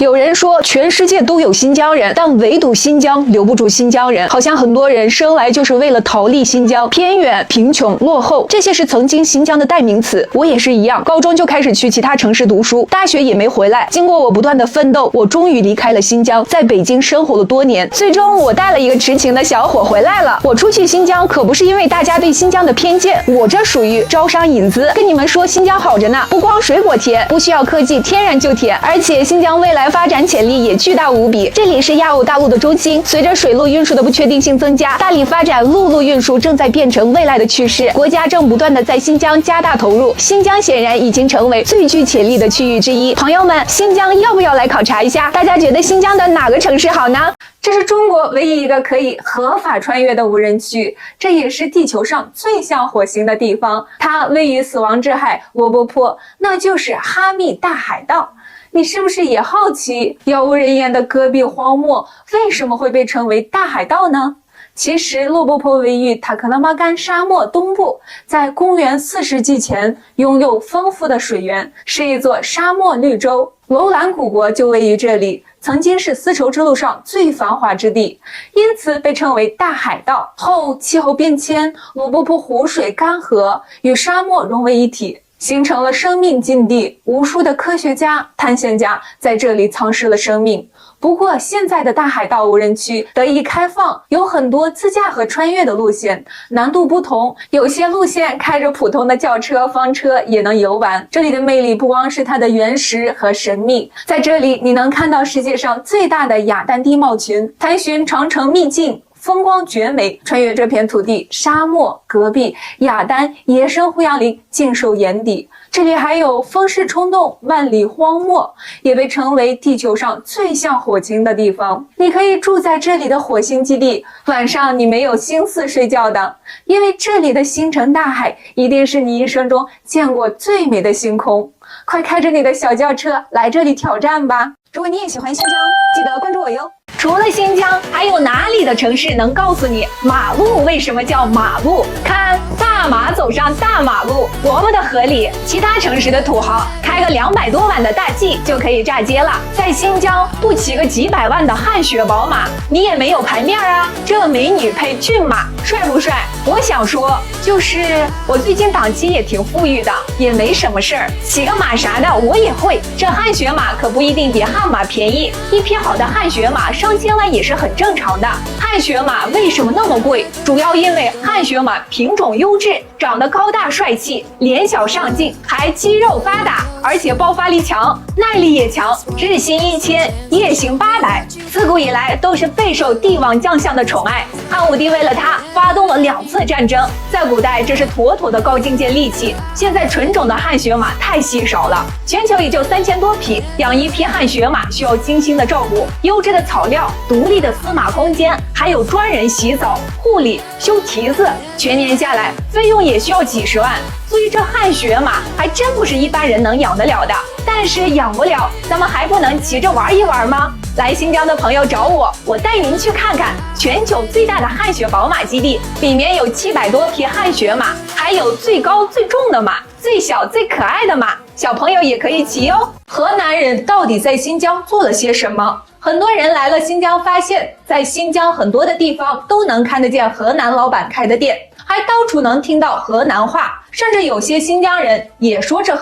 有人说全世界都有新疆人，但唯独新疆留不住新疆人。好像很多人生来就是为了逃离新疆，偏远、贫穷、落后，这些是曾经新疆的代名词。我也是一样，高中就开始去其他城市读书，大学也没回来。经过我不断的奋斗，我终于离开了新疆，在北京生活了多年。最终我带了一个痴情的小伙回来了。我出去新疆可不是因为大家对新疆的偏见，我这属于招商引资。跟你们说，新疆好着呢，不光水果甜，不需要科技，天然就甜，而且新疆未来发展潜力也巨大无比。这里是亚欧大陆的中心，随着水路运输的不确定性增加，大力发展陆路运输正在变成未来的趋势。国家正不断的在新疆加大投入，新疆显然已经成为最具潜力的区域之一。朋友们，新疆要不要来考察一下？大家觉得新疆的哪个城市好呢？这是中国唯一一个可以合法穿越的无人区，这也是地球上最像火星的地方。它位于死亡之海罗波泊，那就是哈密大海盗。你是不是也好奇，杳无人烟的戈壁荒漠为什么会被称为大海盗呢？其实罗波泊位于塔克拉玛干沙漠东部，在公元4世纪前拥有丰富的水源，是一座沙漠绿洲。楼兰古国就位于这里，曾经是丝绸之路上最繁华之地，因此被称为大海盗。后气候变迁，罗波泊湖水干涸，与沙漠融为一体，形成了生命禁地，无数的科学家、探险家在这里丧失了生命。不过现在的大海盗无人区得以开放，有很多自驾和穿越的路线，难度不同，有些路线开着普通的轿车、方车也能游玩。这里的魅力不光是它的原始和神秘，在这里你能看到世界上最大的雅丹地貌群，探寻长城秘境，风光绝美，穿越这片土地，沙漠、戈壁、雅丹、野生胡杨林尽收眼底。这里还有风势冲动、万里荒漠，也被称为地球上最像火星的地方。你可以住在这里的火星基地，晚上你没有心思睡觉的，因为这里的星辰大海一定是你一生中见过最美的星空。快开着你的小轿车来这里挑战吧！如果你也喜欢新疆，记得关注我哟。除了新疆，还有哪里的城市能告诉你马路为什么叫马路？看，大马走上大马路，多么的合理！其他城市的土豪开个200多万的大 G 就可以炸街了，在新疆不骑个几百万的汗血宝马，你也没有牌面啊！这美女配骏马，帅不帅？我想说，就是我最近档期也挺富裕的，也没什么事儿，骑个马啥的我也会。这汗血马可不一定比悍马便宜，一匹好的汗血马上千万也是很正常的。汗血马为什么那么贵？主要因为汗血马品种优质，长得高大帅气，脸小上镜，还肌肉发达，而且爆发力强，耐力也强，日行1000，夜行800。自古以来都是备受帝王将相的宠爱，汉武帝为了它发动了2次战争。在古代这是妥妥的高境界利器，现在纯种的汗血马太稀少了，全球也就3000多匹，养一匹汗血马需要精心的照顾，优质的草料，独立的司马空间，还有专人洗澡、护理、修蹄子，全年下来费用也需要几十万。所以这汗血马还真不是一般人能养得了的。但是养不了，咱们还不能骑着玩一玩吗？来新疆的朋友找我，我带您去看看全球最大的汗血宝马基地，里面有700多匹汗血马，还有最高最重的马，最小最可爱的马，小朋友也可以骑哦。河南人到底在新疆做了些什么？很多人来了新疆，发现在新疆很多的地方都能看得见河南老板开的店，还到处能听到河南话，甚至有些新疆人也说着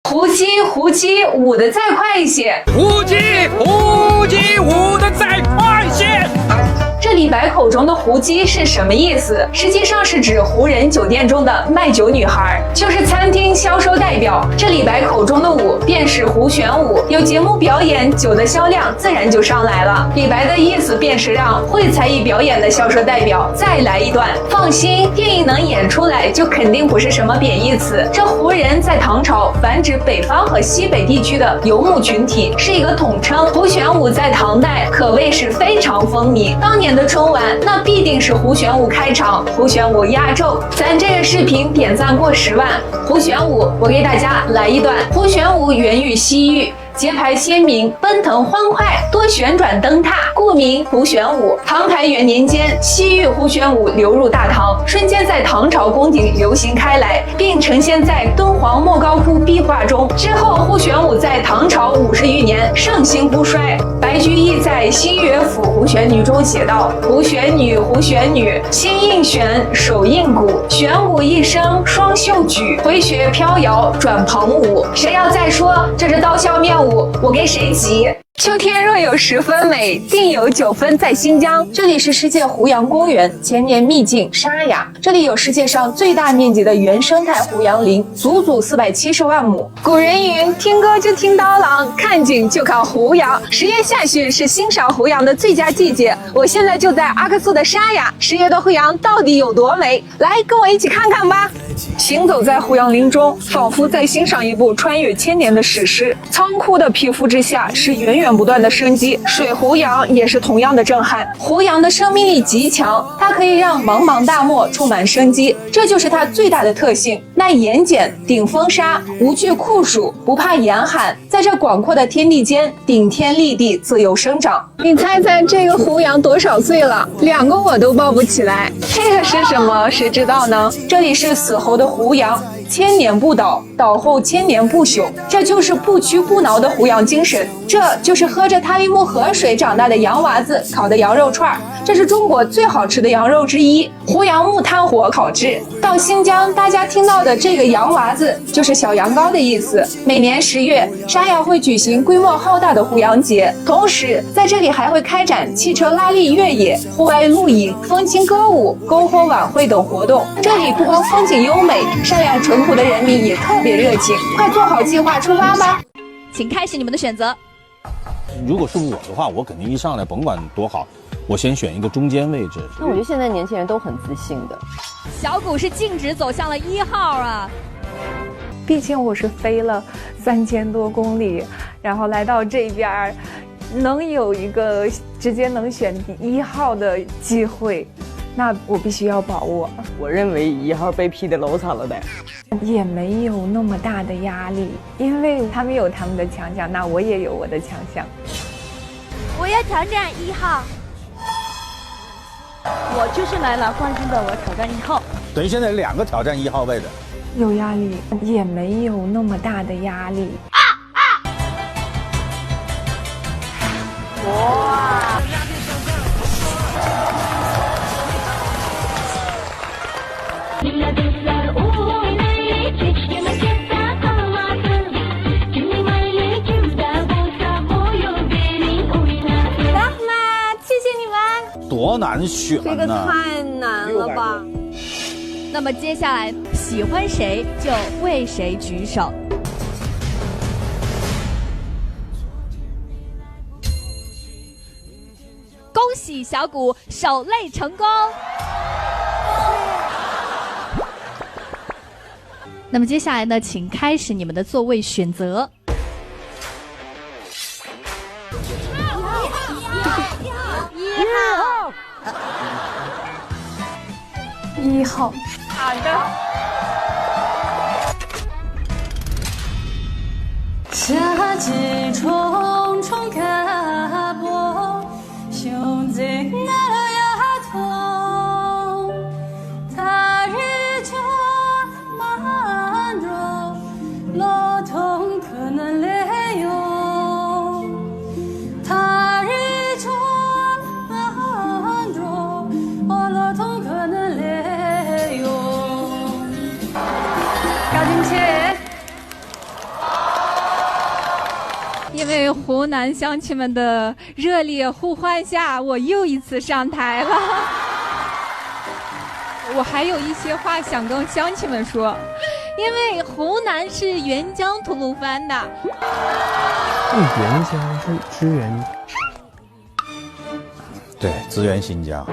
胡姬，胡姬，舞得再快一些。胡姬，胡姬，舞得再快些。这李白口中的胡姬是什么意思？实际上是指胡人酒店中的卖酒女孩，就是餐厅销售代表。这李白口中的舞便是胡旋舞，有节目表演，酒的销量自然就上来了。李白的意思便是让会才艺表演的销售代表再来一段。放心，电影能演出来，就肯定不是什么贬义词。这胡人在唐朝泛指北方和西北地区的游牧群体，是一个统称。胡旋舞在唐代可谓是非常风靡，当年的春晚那必定是胡旋舞开场，胡旋舞压轴。咱这个视频点赞过10万，胡旋舞我给大家来一段。胡旋舞源于西域，节拍鲜明，奔腾欢快，多旋转蹬踏，故名胡旋舞。唐开元年间，西域胡旋舞流入大唐，瞬间在唐朝宫廷流行开来，并呈现在敦煌莫高窟壁画中。之后，胡旋舞在唐朝50余年盛行不衰。白居易在《新乐府胡旋女》中写道：“胡旋女，胡旋女，心应弦，手应鼓，旋舞一生双袖举，回旋飘摇转蓬舞。”谁要再说这是刀削面舞，我跟谁急？秋天若有10分美，定有9分在新疆。这里是世界胡杨公园，千年秘境沙哑。这里有世界上最大面积的原生态胡杨林，足足470万亩。古人云：听歌就听刀郎，看景就看胡杨。10月下旬是欣赏胡杨的最佳季节。我现在就在阿克苏的沙哑，10月的胡杨到底有多美？来，跟我一起看看吧。行走在胡杨林中，仿佛在欣赏一部穿越千年的史诗。苍枯的皮肤之下是源源不断的生机，水胡杨也是同样的震撼。胡杨的生命力极强，它可以让茫茫大漠充满生机，这就是它最大的特性。耐盐碱，顶风沙，无惧酷暑，不怕严寒，在这广阔的天地间顶天立地，自由生长。你猜猜这个胡杨多少岁了？2个我都抱不起来。这个是什么？谁知道呢？这里是死后的胡杨。千年不倒，倒后千年不朽，这就是不屈不挠的胡杨精神。这就是喝着塔里木河水长大的洋娃子烤的羊肉串，这是中国最好吃的羊肉之一。胡杨木炭火烤制。到新疆，大家听到的这个洋娃子就是小羊羔的意思。每年10月，沙哑会举行规模浩大的胡杨节，同时在这里还会开展汽车拉力越野、户外露营、风情歌舞、篝火晚会等活动。这里不光风景优美，善良淳朴的人民也特别热情。快做好计划出发吧！请开始你们的选择。如果是我的话，我肯定一上来甭管多好，我先选一个中间位置。那我觉得现在年轻人都很自信的。小谷是径直走向了1号啊。毕竟我是飞了3000多公里，然后来到这边，能有一个直接能选1号的机会，那我必须要把握。我认为1号被批的老惨了的。也没有那么大的压力，因为他们有他们的强项，那我也有我的强项。我要挑战1号。我就是来拿冠军的，我要挑战1号。等于现在2个挑战1号位的，有压力，也没有那么大的压力。哇！多难选呢？这个太难了吧！那么接下来喜欢谁就为谁举手。恭喜小谷手累成功。那么接下来呢，请开始你们的座位选择。1号。好的。夏季重重卡波，胸襟那丫头，他日就满着，老痛可能累哟，他日就满着，我老痛可能累哟。高进去。因为湖南乡亲们的热烈呼唤下，我又一次上台了。我还有一些话想跟乡亲们说，因为湖南是沅江吐鲁番的。沅江是支援，对，支援新疆，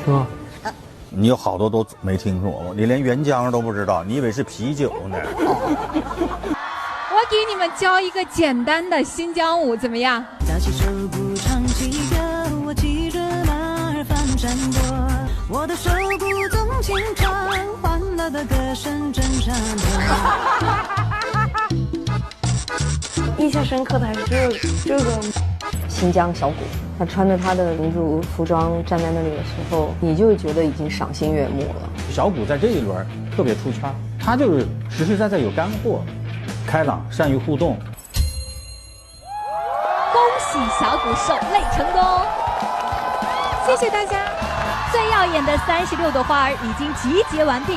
是吗？你有好多都没听说过，你连沅江都不知道，你以为是啤酒呢？我给你们教一个简单的新疆舞，怎么样？打起手鼓唱起歌，我骑着马儿翻山坡，我的手鼓总轻唱，欢乐的歌声震山河。印象深刻的还是这个新疆小鼓，他穿着他的民族服装站在那里的时候，你就觉得已经赏心悦目了。小鼓在这一轮特别出圈，他就是实实在在有干货，开朗，善于互动。恭喜小鼓手擂成功，谢谢大家。最耀眼的36朵花儿已经集结完毕。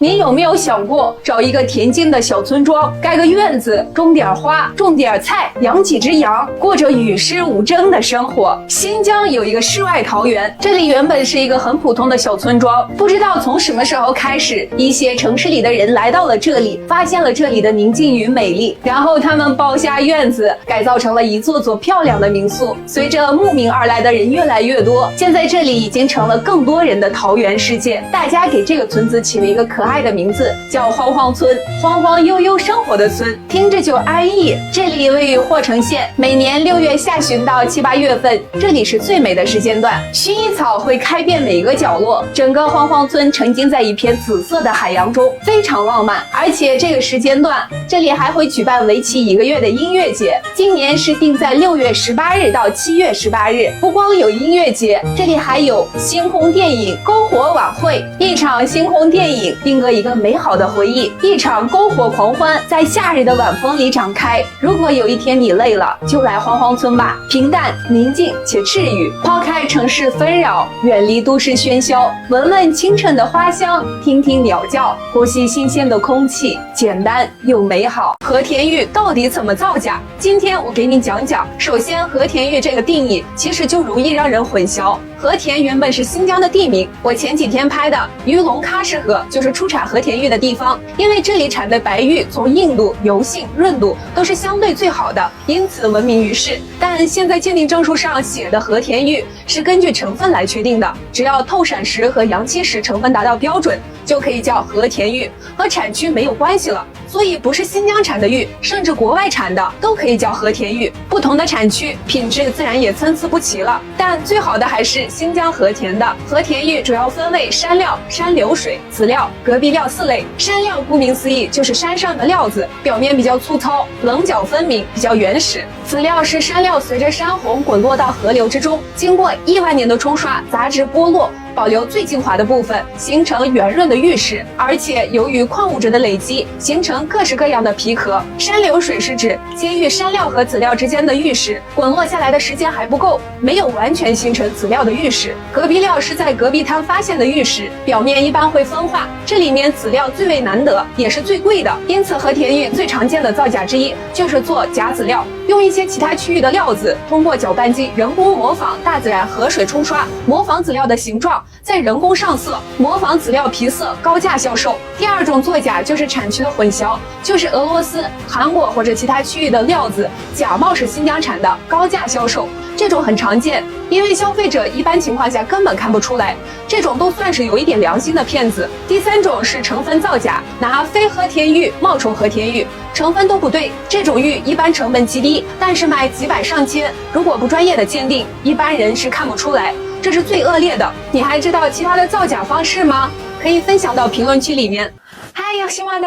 你有没有想过找一个恬静的小村庄，盖个院子，种点花，种点菜，养几只羊，过着与世无争的生活？新疆有一个世外桃源，这里原本是一个很普通的小村庄，不知道从什么时候开始，一些城市里的人来到了这里，发现了这里的宁静与美丽，然后他们包下院子，改造成了一座座漂亮的民宿。随着慕名而来的人越来越多，现在这里已经成了更多人的桃源世界。大家给这个村子起了一个可爱的名字，叫荒荒村，荒荒悠悠生活的村，听着就安逸。这里位于霍城县，每年6月下旬到7、8月份，这里是最美的时间段，薰衣草会开遍每个角落，整个荒荒村沉浸在一片紫色的海洋中，非常浪漫。而且这个时间段，这里还会举办为期1个月的音乐节，今年是定在6月18日到7月18日。不光有音乐节，这里还有星空电影篝火晚会，一场星空电影定格一个美好的回忆，一场篝火狂欢在夏日的晚风里展开。如果有一天你累了，就来荒荒村吧，平淡宁静且治愈，抛开城市纷扰，远离都市喧嚣，闻闻清晨的花香，听听鸟叫，呼吸新鲜的空气，简单又美好。和田玉到底怎么造假？今天我给你讲讲。首先，和田玉这个定义其实就容易让人混淆。和田原本是新疆的地名，我前几天拍的鱼龙喀什河就是出产和田玉的地方，因为这里产的白玉从硬度、油性、润度都是相对最好的，因此闻名于世。但现在鉴定证书上写的和田玉是根据成分来确定的，只要透闪石和阳期石成分达到标准，就可以叫和田玉，和产区没有关系了。所以不是新疆产的玉，甚至国外产的都可以叫和田玉。不同的产区品质自然也参差不齐了，但最好的还是新疆和田的。和田玉主要分为山料、山流水、籽料、隔壁料4类。山料顾名思义就是山上的料子，表面比较粗糙，棱角分明，比较原始。籽料是山料随着山洪滚落到河流之中，经过亿万年的冲刷，杂质剥落，保留最精华的部分，形成圆润的玉石。而且由于矿物质的累积，形成各式各样的皮壳。山流水是指接遇山料和籽料之间的玉石滚落下来的时间还不够，没有完全形成籽料的玉石。隔壁料是在隔壁滩发现的玉石，表面一般会分化，这里面籽料最为难得，也是最贵的。因此和田玉最常见的造假之一就是做假籽料，用一些其他区域的料子，通过搅拌机人工模仿大自然河水冲刷，模仿籽料的形状，再人工上色，模仿籽料皮色，高价销售。第二种作假就是产区的混淆，就是俄罗斯、韩国或者其他区域的料子假冒是新疆产的，高价销售。这种很常见，因为消费者一般情况下根本看不出来，这种都算是有一点良心的骗子。第三种是成分造假，拿非和田玉冒充和田玉，成分都不对。这种玉一般成本极低，但是卖几百上千，如果不专业的鉴定，一般人是看不出来，这是最恶劣的。你还知道其他的造假方式吗？可以分享到评论区里面。嗨呀，希望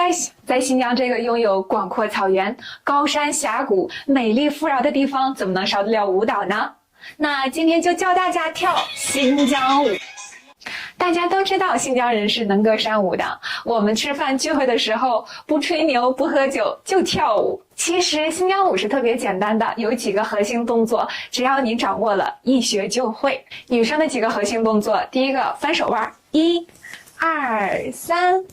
在新疆这个拥有广阔草原、高山峡谷、美丽富饶的地方，怎么能少得了舞蹈呢？那今天就教大家跳新疆舞。大家都知道新疆人是能歌善舞的，我们吃饭聚会的时候不吹牛不喝酒就跳舞。其实新疆舞是特别简单的，有几个核心动作，只要你掌握了，一学就会。女生的几个核心动作，第一个翻手腕，1、2、3、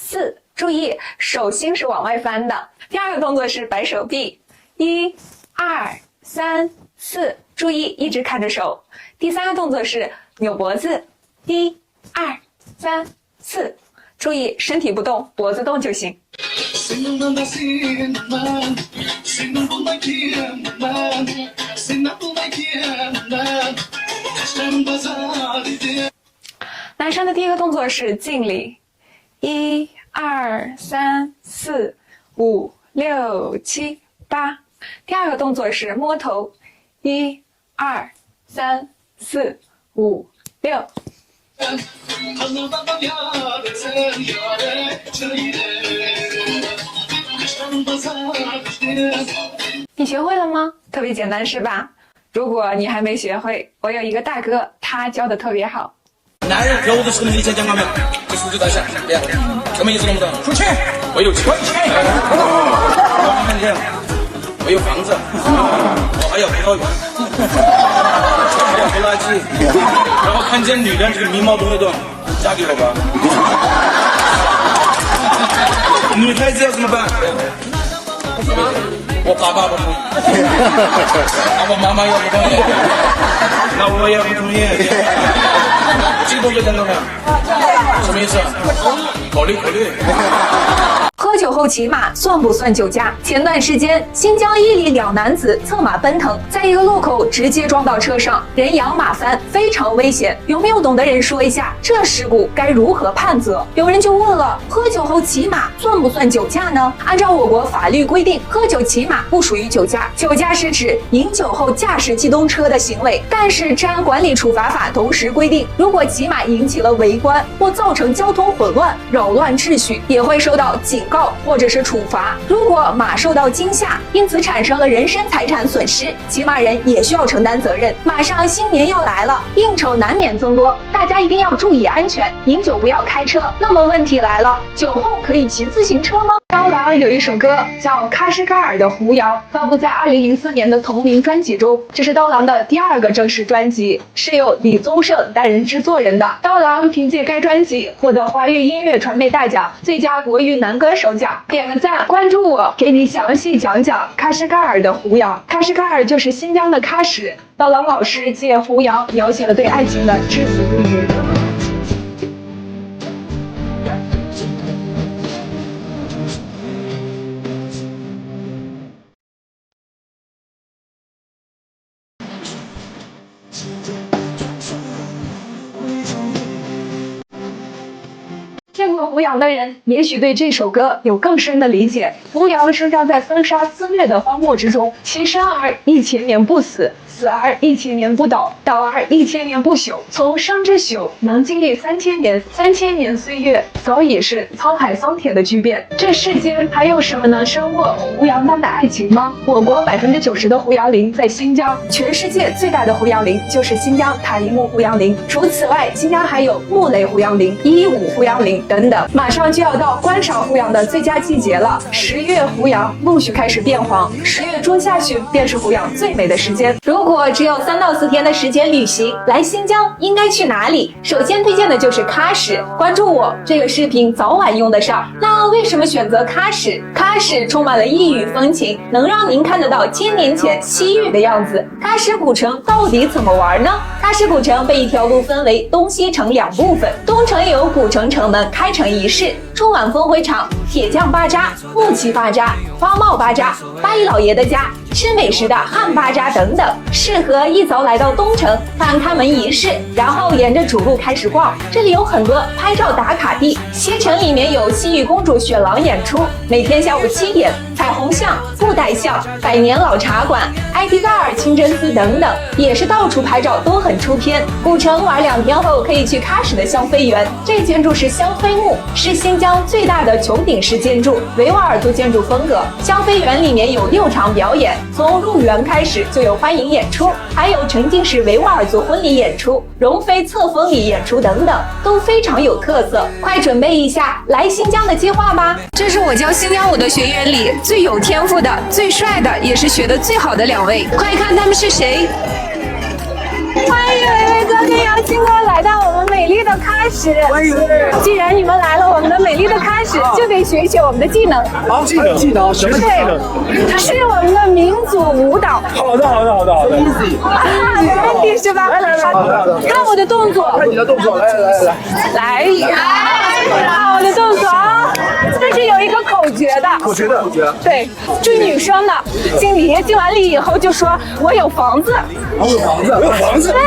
4，注意手心是往外翻的。第二个动作是摆手臂，1、2、3、4，注意一直看着手。第三个动作是扭脖子，1、2、3、4，注意身体不动，脖子动就行。男生的第一个动作是敬礼，1、2、3、4、5、6、7、8。第二个动作是摸头，1、2、3、4、5、6。你学会了吗？特别简单是吧？如果你还没学会，我有一个大哥，他教的特别好。男人有的时候你以前讲过没有？这数就在下，什么意思懂不懂？出去，我有钱，我有房子，我还有葡萄园，还有拖拉机，然后看见女人这个眉毛动一动，嫁给我吧。女孩子要怎么办？我爸爸不同意，我妈妈也不同意，那我也不同意。这个动作讲懂没有？什么意思？考虑。喝酒后骑马算不算酒驾？前段时间，新疆伊犁两男子策马奔腾，在一个路口直接撞到车上，人仰马翻，非常危险。有没有懂的人说一下，这事故该如何判责？有人就问了，喝酒后骑马算不算酒驾呢？按照我国法律规定，喝酒骑马不属于酒驾，酒驾是指饮酒后驾驶机动车的行为。但是治安管理处罚法同时规定，如果骑马引起了围观或造成交通混乱、扰乱秩序，也会受到警告或者是处罚。如果马受到惊吓，因此产生了人身财产损失，骑马人也需要承担责任。马上新年要来了，应酬难免增多，大家一定要注意安全，饮酒不要开车。那么问题来了，酒后可以骑自行车吗？刀郎有一首歌叫《喀什噶尔的狐谣》，发布在2004年的同名专辑中，这是刀郎的第2个正式专辑，是由李宗盛担任制作人的。刀郎凭借该专辑获得华语音乐传媒大奖最佳国语男歌手奖。点个赞，关注我，给你详细讲讲喀什噶尔的狐谣。喀什噶尔就是新疆的喀什，刀郎老师借狐谣描写了对爱情的至死不渝。见过胡杨的人，也许对这首歌有更深的理解。胡杨生长在风沙肆虐的荒漠之中，其生而1000年不死，死而1000年不倒，倒而1000年不朽。从生之朽能经历3000年，3000年岁月早已是沧海桑田的巨变。这世间还有什么能胜过胡杨般的爱情吗？我国90%的胡杨林在新疆，全世界最大的胡杨林就是新疆塔依木胡杨林。除此外，新疆还有木雷胡杨林、115胡杨林等等。马上就要到观赏胡杨的最佳季节了，10月胡杨陆续开始变黄，10月中下旬便是胡杨最美的时间。如果只有3到4天的时间旅行，来新疆应该去哪里？首先推荐的就是喀什，关注我，这个视频早晚用得上。那为什么选择喀什？喀什充满了异域风情，能让您看得到1000年前西域的样子。喀什古城到底怎么玩呢？喀什古城被一条路分为东西城2部分，东城有古城城门开城仪式、春晚峰会场、铁匠巴扎、木器巴扎、花帽巴扎、八一老爷的家、吃美食的汉巴扎等等，适合一早来到东城看开门仪式，然后沿着主路开始逛。这里有很多拍照打卡地，西城里面有西域公主雪狼演出，每天下午7点，彩虹巷、布袋巷、百年老茶馆、埃迪嘎尔清真寺等等，也是到处拍照都很出片。古城玩2天后，可以去喀什的香妃园，这建筑是香妃墓，是新疆最大的穹顶式建筑，维吾尔族建筑风格。香妃园里面有6场表演，从入园开始就有欢迎演出，还有沉浸式维吾尔族婚礼演出、容妃册封礼演出等等，都非常有特色。快准备一下来新疆的计划吧！这是我教新疆舞的学员里最有天赋的、最帅的，也是学得最好的2位，快看他们是谁！欢迎昨天邀请我来到我们美丽的喀什。既然你们来了我们的美丽的喀什，就得学一学我们的技能。好，技能，什么技能？是我们的民族舞蹈。好的。easy 是吧？来，看我的动作，看你的动作，来，看我的动作啊！这是有一个口诀的。口诀。对，就女生的，敬完礼以后就说我有房子。我有房子。对，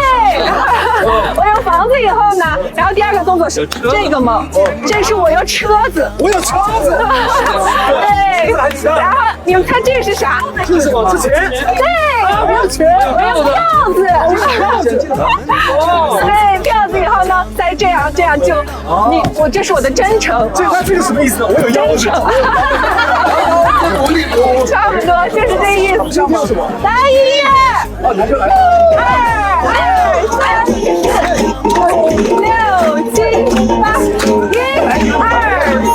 我有房子以后呢，然后第二个动作是这个吗？这是我有车子。我有车子。对，然后你们看这是啥？这是什么？是钱。对，我有钱，我有票子。对，票子以后呢，再这样就我这是我的真诚。这个什么意思？我有腰子。差不多就是这意思。来音乐。哦，拿出来。2、3、4、5、6、7、8，1、2、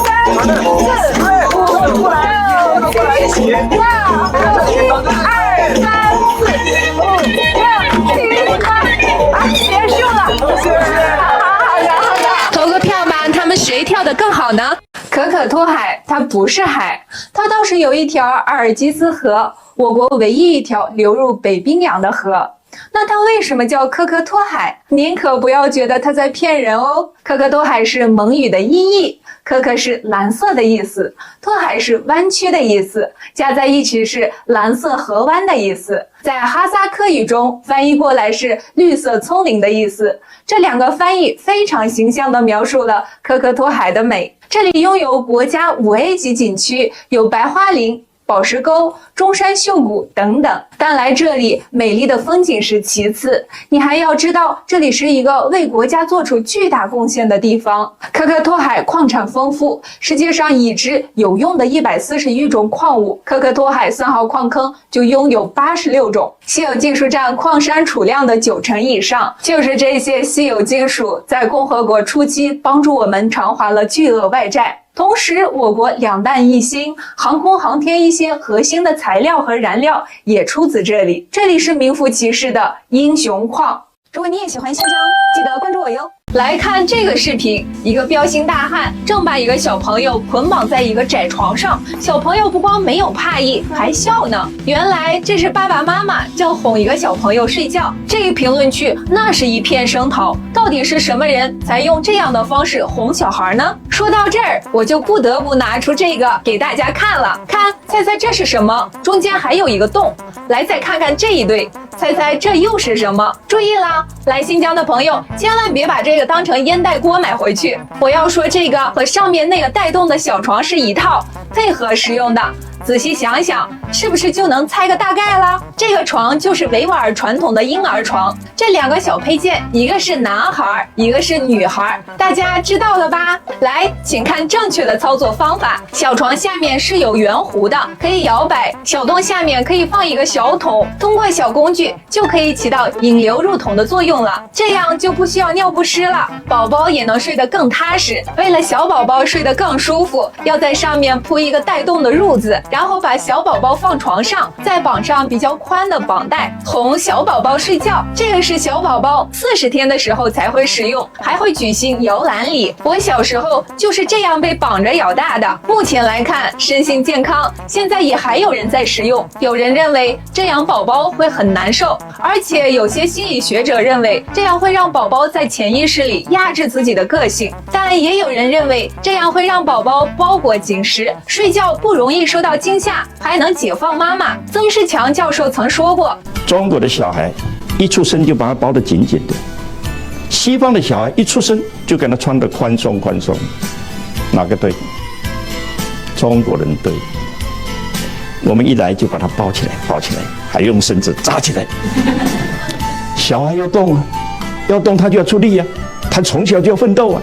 3、4、5、6、7、8，2、3、4、5、6、7、8，结束了。投个票吧，他们谁跳得更好呢？可可托海它不是海，它倒是有一条阿尔济斯河，我国唯一一条流入北冰洋的河。那它为什么叫可可托海？您可不要觉得它在骗人哦。可可托海是蒙语的音译，可可是蓝色的意思，托海是弯曲的意思，加在一起是蓝色河湾的意思。在哈萨克语中翻译过来是绿色丛林的意思。这两个翻译非常形象地描述了可可托海的美。这里拥有国家5A 级景区，有白桦林、宝石沟、中山秀谷等等。但来这里美丽的风景是其次，你还要知道这里是一个为国家做出巨大贡献的地方。可可托海矿产丰富，世界上已知有用的141种矿物，可可托海3号矿坑就拥有86种，稀有金属占矿山储量的90%以上。就是这些稀有金属在共和国初期帮助我们偿还了巨额外债。同时，我国两弹一星、航空航天一些核心的材料和燃料也出自这里。这里是名副其实的英雄矿。如果你也喜欢新疆，记得关注我哟。来看这个视频，一个彪形大汉正把一个小朋友捆绑在一个窄床上，小朋友不光没有怕意，还笑呢。原来这是爸爸妈妈正哄一个小朋友睡觉。这一评论区那是一片声讨，到底是什么人才用这样的方式哄小孩呢？说到这儿，我就不得不拿出这个给大家看了。看，猜猜这是什么？中间还有一个洞。来，再看看这一对，猜猜这又是什么？注意啦，来新疆的朋友千万别把这个当成烟袋锅买回去。我要说这个和上面那个带动的小床是一套，配合使用的。仔细想想，是不是就能猜个大概了？这个床就是维吾尔传统的婴儿床，这两个小配件，一个是男孩，一个是女孩，大家知道了吧？来，请看正确的操作方法。小床下面是有圆弧的，可以摇摆，小洞下面可以放一个小桶，通过小工具就可以起到引流入桶的作用了，这样就不需要尿不湿了，宝宝也能睡得更踏实。为了小宝宝睡得更舒服，要在上面铺一个带动的褥子，然后把小宝宝放床上，再绑上比较宽的绑带，哄小宝宝睡觉。这个是小宝宝40天的时候才会使用，还会举行摇篮礼。我小时候就是这样被绑着咬大的。目前来看，身心健康，现在也还有人在使用。有人认为这样宝宝会很难受，而且有些心理学者认为这样会让宝宝在潜意识里压制自己的个性，但也有人认为这样会让宝宝包裹紧实，睡觉不容易受到惊吓，还能解放妈妈。曾仕强教授曾说过，中国的小孩一出生就把他包得紧紧的，西方的小孩一出生就给他穿得宽松宽松。哪个对？中国人对。我们一来就把他包起来，包起来，还用绳子扎起来。小孩要动啊，要动他就要出力啊，他从小就要奋斗啊，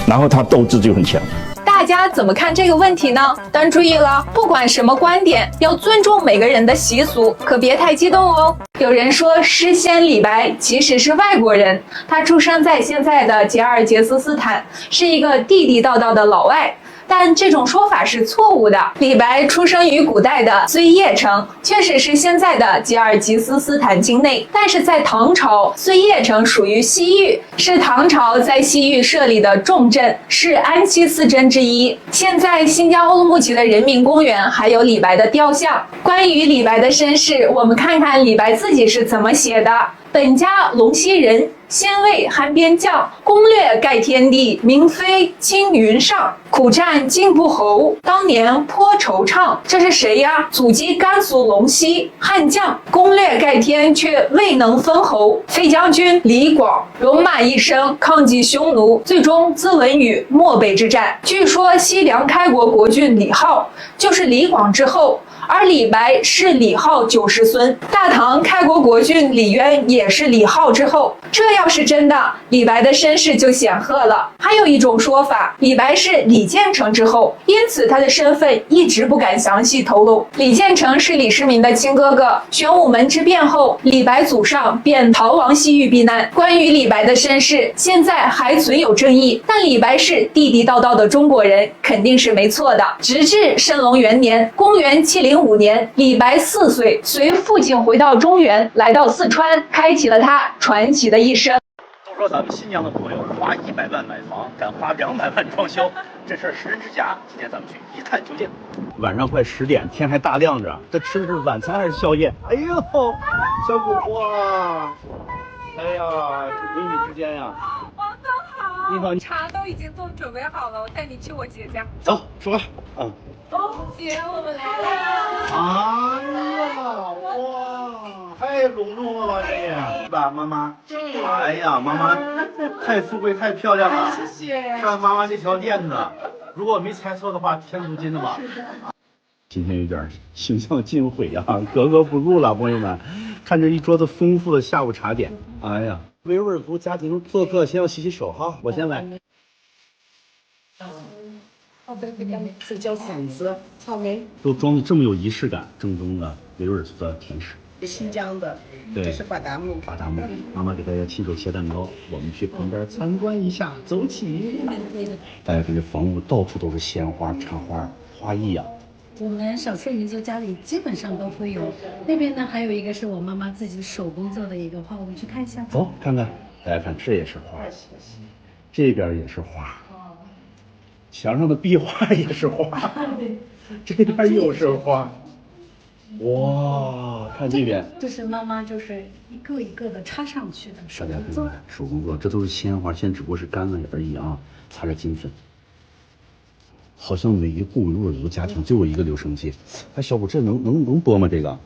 然后他斗志就很强。大家怎么看这个问题呢？但注意了，不管什么观点，要尊重每个人的习俗，可别太激动哦。有人说诗仙李白其实是外国人，他出生在现在的吉尔吉斯斯坦，是一个地地道道的老外。但这种说法是错误的。李白出生于古代的碎叶城，确实是现在的吉尔吉斯斯坦境内，但是在唐朝，碎叶城属于西域，是唐朝在西域设立的重镇，是安七四镇之一。现在新疆乌鲁木齐的人民公园还有李白的雕像。关于李白的身世，我们看看李白自己是怎么写的。本家陇西人，先魏汉边将，攻略盖天地，名飞青云上，苦战进步侯，当年颇惆怅。这是谁呀？祖籍甘肃陇西，汉将，攻略盖天却未能封侯。飞将军李广，戎马一生，抗击匈奴，最终自刎于漠北之战。据说西凉开国国君李浩就是李广之后，而李白是李浩90孙，大唐开国国君李渊也是李浩之后。这要是真的，李白的身世就显赫了。还有一种说法，李白是李建成之后，因此他的身份一直不敢详细透露。李建成是李世民的亲哥哥，玄武门之变后，李白祖上便逃亡西域避难。关于李白的身世，现在还存有争议，但李白是地地道道的中国人，肯定是没错的。直至神龙元年，公元705年，李白4岁，随父亲回到中原，来到四川，开启了他传奇的一生。都说咱们新疆的朋友花100万买房，敢花200万装修，这事儿是真是假？今天咱们去一探究竟。晚上快10点，天还大亮着，这吃的是晚餐还是宵夜？哎呦，小姑婆，哎呀，美女之间呀。王总好，你好，茶都已经都准备好了，我带你去我姐家。走，说吧。姐，我们来了。哎呀，哇，太隆重了吧，这也是吧，妈妈？哎呀，妈妈太富贵太漂亮了，谢谢。看妈妈这条链子，如果我没猜错的话，天足金的吧？今天有点形象尽毁呀，格格不入了，朋友们。看着一桌子丰富的下午茶点，哎呀，维吾尔族家庭做客先要洗洗手哈，我先来。是叫笋子、草莓，都装的这么有仪式感，正宗的维吾尔族的甜食。新疆的，对，这是巴达木。巴达木，妈妈给大家亲手切蛋糕，我们去旁边参观一下，走起。大家看这房屋到处都是鲜花、插花、花艺啊。我们少数民族家里基本上都会有。那边呢，还有一个是我妈妈自己手工做的一个花，我们去看一下。走，看看。大家看，这也是花，这边也是花。墙上的壁画也是花，这边又是花，哇！看这边，这是妈妈就是一个一个的插上去的手工做，手工做，这都是鲜花，现在只不过是干了而已啊，擦着金粉。好像每一户维吾尔族家庭就有一个留声机。哎，小虎，这能播吗？这个？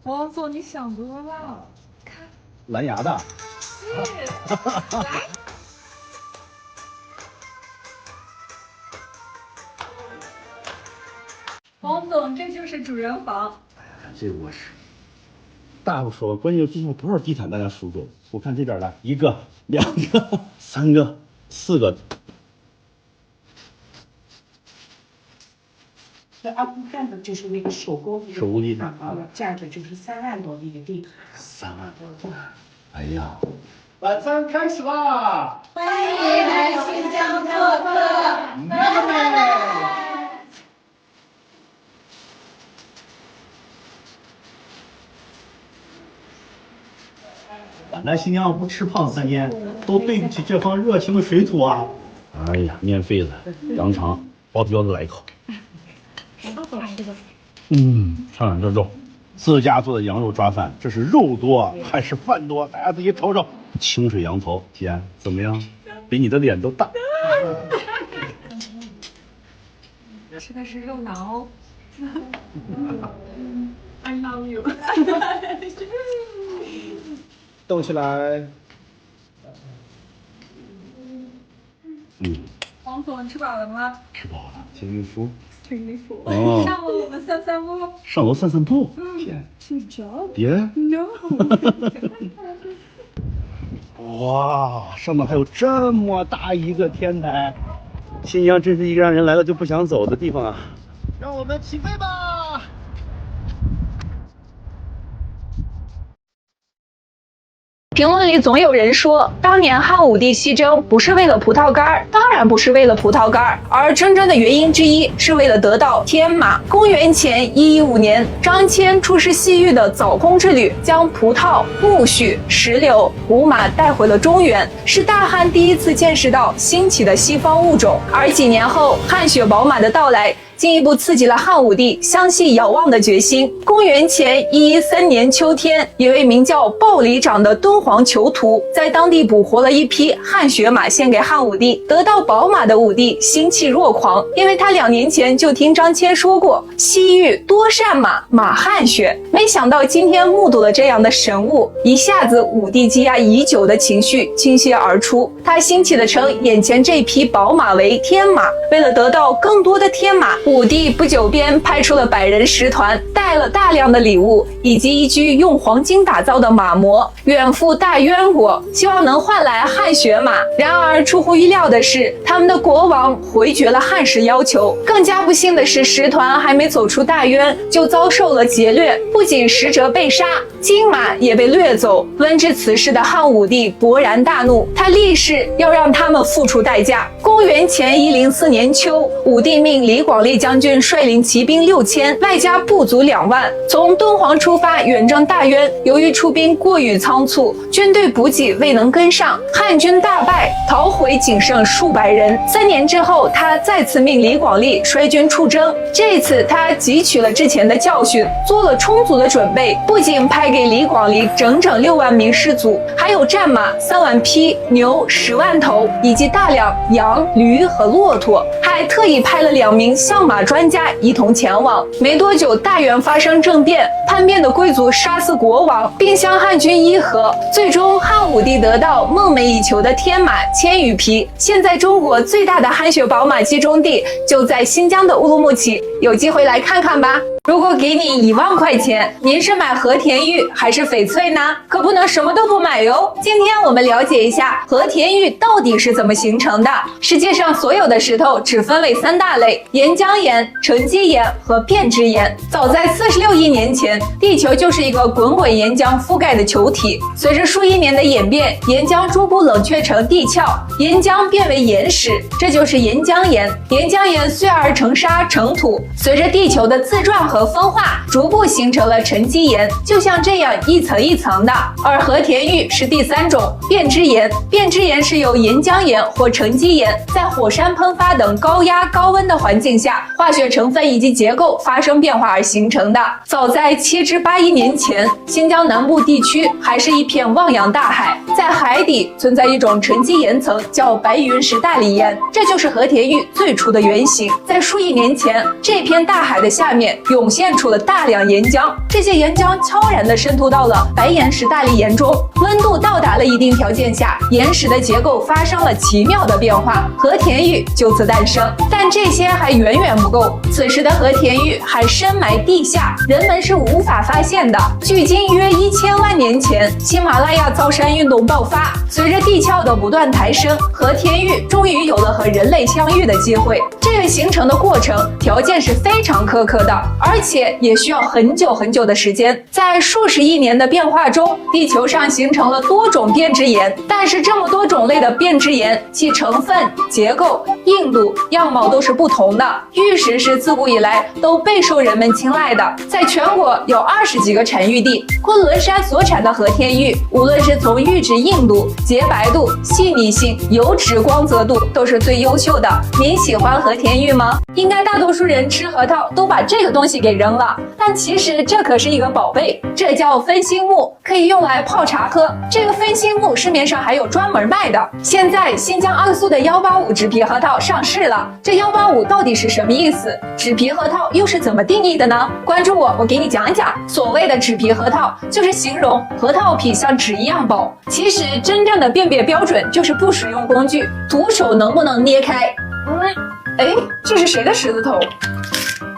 王总，你想多了，看蓝牙的。是，来。王总，这就是主人房。哎呀，这卧室大不说，关键住了多少地毯，大家数过？我看这边来，1个、2个、3个、4个。这阿布干的就是那个手工地毯啊，价值就是3万多一个地毯。3万多！哎呀，晚餐开始啦！欢迎来新疆做客，拜拜。俺来新疆不吃胖3天，都对不起这方热情的水土啊！哎呀，面肺子、羊肠，包彪子来一口。尝尝这肉，自家做的羊肉抓饭，这是肉多还是饭多？大家自己瞅瞅。清水羊头，姐怎么样？比你的脸都大。吃的是肉囊。I love you 。动起来。王总，吃饱了吗？吃饱了，听运输。哦，上楼我们散散步。上楼散散步。天，睡觉。爹。No 。哇，上面还有这么大一个天台，新疆真是一个让人来了就不想走的地方啊！让我们起飞吧！评论里总有人说，当年汉武帝西征不是为了葡萄干，当然不是为了葡萄干，而真正的原因之一是为了得到天马。公元前115年，张骞出使西域的早空之旅，将葡萄、苜蓿、石榴、胡马带回了中原，是大汉第一次见识到新奇的西方物种。而几年后，汗血宝马的到来，进一步刺激了汉武帝相信遥望的决心。公元前113年秋天，一位名叫鲍里长的敦煌囚徒在当地捕获了一匹汗血马，献给汉武帝。得到宝马的武帝心气若狂，因为他2年前就听张骞说过西域多善马，马汗血。没想到今天目睹了这样的神物，一下子武帝积压已久的情绪倾泻而出，他兴起的称眼前这匹宝马为天马。为了得到更多的天马，武帝不久便派出了100人使团，带了大量的礼物以及一具用黄金打造的马模，远赴大渊国，希望能换来汗血马。然而出乎意料的是，他们的国王回绝了汉使要求。更加不幸的是，使团还没走出大渊，就遭受了劫掠，不仅使者被杀，金马也被掠走。闻知此事的汉武帝勃然大怒，他立誓要让他们付出代价。公元前104年秋，武帝命李广利将军率领骑兵6000，外加部族2万，从敦煌出发远征大渊。由于出兵过于仓促，军队补给未能跟上，汉军大败，逃回仅剩数百人。3年之后，他再次命李广利率军出征。这次他汲取了之前的教训，做了充足的准备，不仅派给李广利整整6万名士卒，还有战马3万匹、牛10万头，以及大量羊、驴和骆驼，还特意派了2名相马专家一同前往。没多久，大原发生政变，叛变的贵族杀死国王，并向汉军议和。最终，汉武帝得到梦寐以求的天马1000余匹。现在中国最大的汗血宝马集中地就在新疆的乌鲁木齐，有机会来看看吧。如果给你1万块钱，您是买和田玉还是翡翠呢？可不能什么都不买哟。今天我们了解一下和田玉到底是怎么形成的。世界上所有的石头只分为3大类：岩浆岩、沉积岩和变质岩。早在46亿年前，地球就是一个滚滚岩浆覆盖的球体。随着数亿年的演变，岩浆逐步冷却成地壳，岩浆变为岩石，这就是岩浆岩。岩浆岩碎而成沙成土，随着地球的自转和分化，逐步形成了沉积岩，就像这样一层一层的。而和田玉是第3种变质岩。变质岩是由岩浆岩或沉积岩在火山喷发等高压高温的环境下，化学成分以及结构发生变化而形成的。早在7至8亿年前，新疆南部地区还是一片汪洋大海，在海底存在一种沉积岩层，叫白云石大理岩，这就是和田玉最初的原型。在数亿年前，这片大海的下面涌现出了大量岩浆，这些岩浆悄然地渗透到了白岩石大理岩中，温度到达了一定条件下，岩石的结构发生了奇妙的变化，和田玉就此诞生。但这些还远远不够，此时的和田玉还深埋地下，人们是无法发现的。距今约1000万年前，喜马拉雅造山运动爆发，随着地壳的不断抬升，和田玉终于有了和人类相遇的机会。这个形成的过程条件是非常苛刻的，而且也需要很久很久的时间。在数十亿年的变化中，地球上形成了多种变质岩，但是这么多种类的变质岩，其成分、结构、硬度、样貌都是不同的。玉石是自古以来都备受人们青睐的，在全国有20几个产玉地。昆仑山所产的和田玉，无论是从玉质硬度、洁白度、细腻性、油脂光泽度，都是最优秀的。您喜欢和田玉吗？应该大多数人吃核桃都把这个东西给扔了，但其实这可是一个宝贝，这叫分心木，可以用来泡茶喝。这个分心木市面上还有专门卖的。现在新疆阿苏的185纸皮核桃上市了，这185到底是什么意思？纸皮核桃又是怎么定义的呢？关注我给你讲一讲。所谓的纸皮核桃，就是形容核桃皮像纸一样薄。其实真正的辨别标准就是不使用工具，徒手能不能捏开？哎，这是谁的狮子头？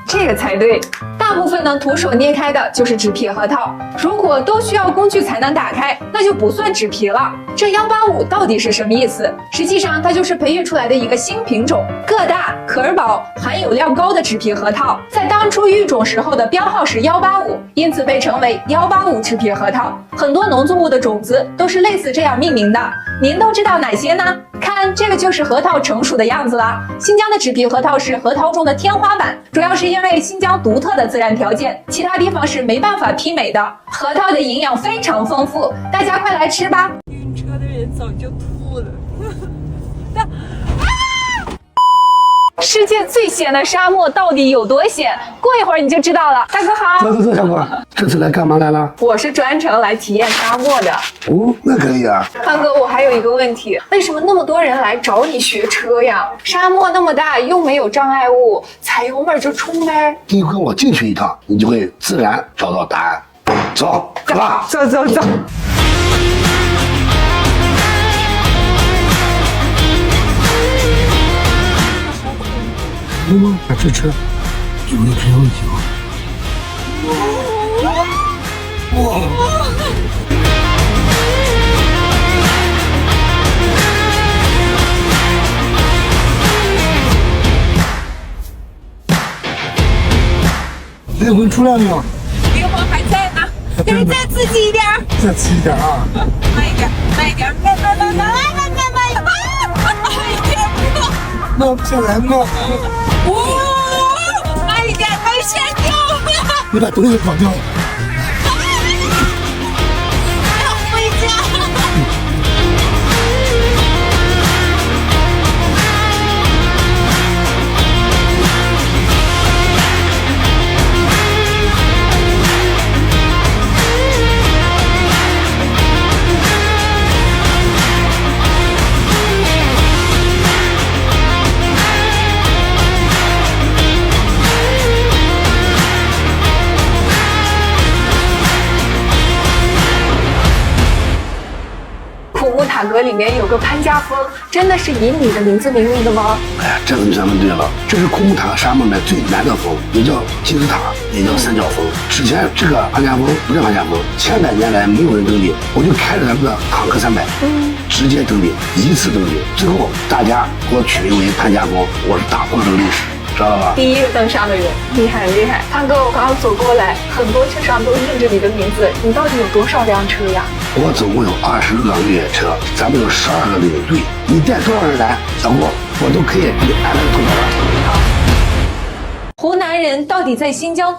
这个才对。大大部分呢徒手捏开的就是纸皮核桃，如果都需要工具才能打开，那就不算纸皮了。这185到底是什么意思？实际上它就是培育出来的一个新品种，个大壳薄、含有量高的纸皮核桃，在当初育种时候的标号是185，因此被称为185纸皮核桃。很多农作物的种子都是类似这样命名的，您都知道哪些呢？看，这个就是核桃成熟的样子了。新疆的纸皮核桃是核桃中的天花板，主要是因为新疆独特的自然条件，其他地方是没办法媲美的。核桃的营养非常丰富，大家快来吃吧！晕车的人早就吐了。世界最险的沙漠到底有多险？过一会儿你就知道了。大哥好，走，小伙，这次来干嘛来了？我是专程来体验沙漠的。哦，那可以啊。胖哥，我还有一个问题，为什么那么多人来找你学车呀？沙漠那么大，又没有障碍物，踩油门就冲呗。你跟我进去一趟，你就会自然找到答案。走，走吧，走。这车有没有什么问题吗？灵魂出来没有？灵魂还在呢，可以再刺激一点。再刺激一点啊！慢一点，慢一点，慢一点。那不下来吗？慢一点，没线掉。你把东西跑掉了。要回家。古木塔阁里面有个潘家峰，真的是以你的名字命名的吗？哎呀，这个你咱们对了，这是库木塔沙漠里面最难的峰，也叫金字塔，也叫三角峰。之前这个潘家峰不是潘家峰，千百年来没有人登顶，我就开着咱们的坦克300，直接登顶，一次登顶，最后大家给我取名为潘家峰，我是打破了这个历史。知道吧？第一个登上的人，厉害厉害！潘哥，我刚刚走过来，很多车上都印着你的名字，你到底有多少辆车呀？我总共有26辆越野车，咱们有12个领队，你带多少人来，小郭，我都可以给你安排妥当。湖南人到底在新疆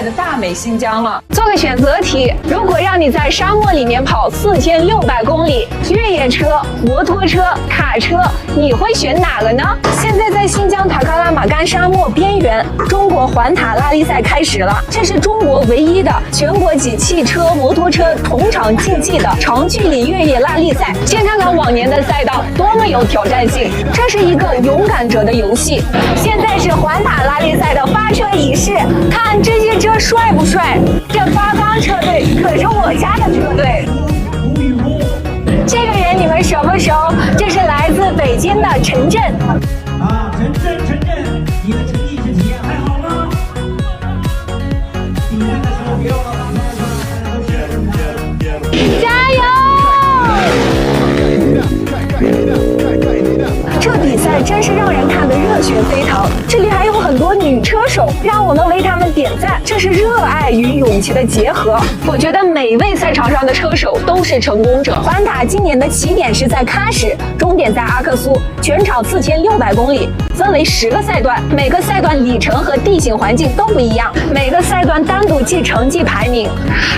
的大美新疆了。做个选择题，如果让你在沙漠里面跑4600公里，越野车、摩托车、卡车，你会选哪个呢？现在在新疆塔克拉玛干沙漠边缘，中国环塔拉力赛开始了。这是中国唯一的全国级汽车、摩托车同场竞技的长距离越野拉力赛。先看看往年的赛道多么有挑战性，这是一个勇敢者的游戏。现在是环塔拉力赛的发车仪式，看这些车帅不帅？这八方车队可是我家的车队。这个人你们熟不熟？这是来自北京的陈震。陈震，你的成绩体验还好吗？比赛的时候不要忘了加油！这比赛真是让人看得热血沸腾，这里还有很多女车手，让我们为她们点赞。这是热爱与勇气的结合。我觉得每一位赛场上的车手都是成功者。环塔今年的起点是在喀什，终点在阿克苏，全长4600公里，分为10个赛段，每个赛段里程和地形环境都不一样，每个赛段单独记成绩排名，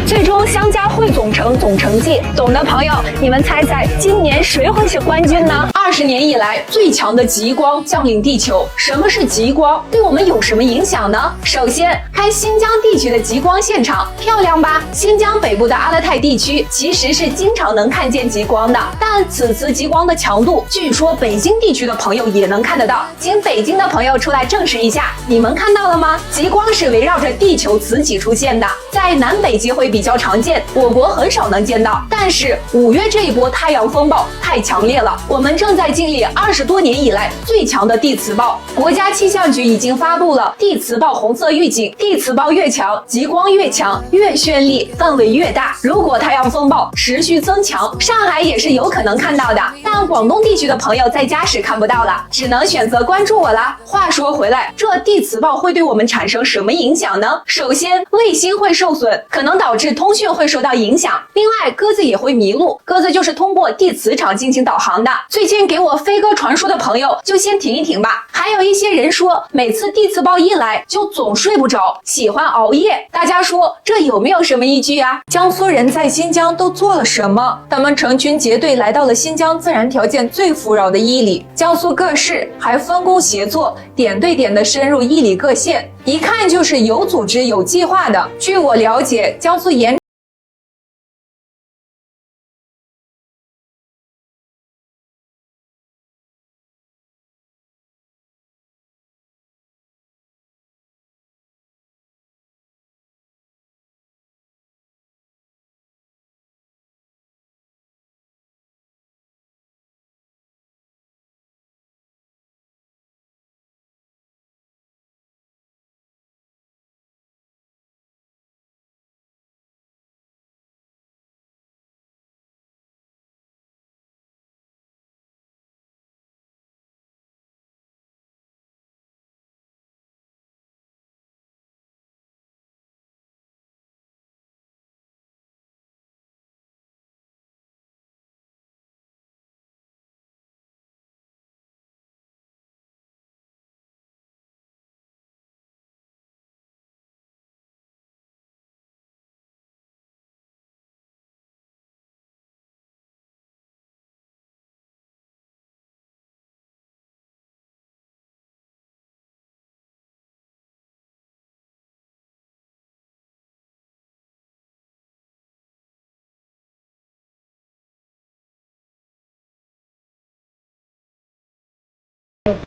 最终相加汇总成总成绩。懂的朋友，你们猜猜今年谁会是冠军呢？20年以来最强的极光降临地球。什么是极光？对我们有什么影响呢？首先，看新疆地区的极光现场，漂亮吧？新疆北部的阿勒泰地区其实是经常能看见极光的，但此次极光的强度，据说北京地区的朋友也能看得到。请北京的朋友出来证实一下，你们看到了吗？极光是围绕着地球磁体出现的，在南北极会比较常见，我国很少能见到。但是5月这一波太阳风暴太强烈了，我们正在经历20多年以来最强的地磁暴。国家气象局已经发布了地磁暴红色预警，地磁暴越强，极光越强，越绚丽，范围越大。如果太阳风暴持续增强，上海也是有可能看到的，但广东地区的朋友在家时看不到了，只能选择关注我啦。话说回来，这地磁暴会对我们产生什么影响呢？首先，卫星会受损，可能导致通讯会受到影响。另外，鸽子也会迷路，鸽子就是通过地磁场进行导航的。最近给我飞鸽传书的朋友就先停一停吧。还有一些人说，每次地磁暴一来就总睡不着，喜欢熬夜。大家说这有没有什么依据啊？江苏人在新疆都做了什么？他们成群结队来到了新疆自然条件最富饶的伊犁。江苏各市还分工协作，点对点的深入伊犁各县，一看就是有组织有计划的。据我了解，江苏盐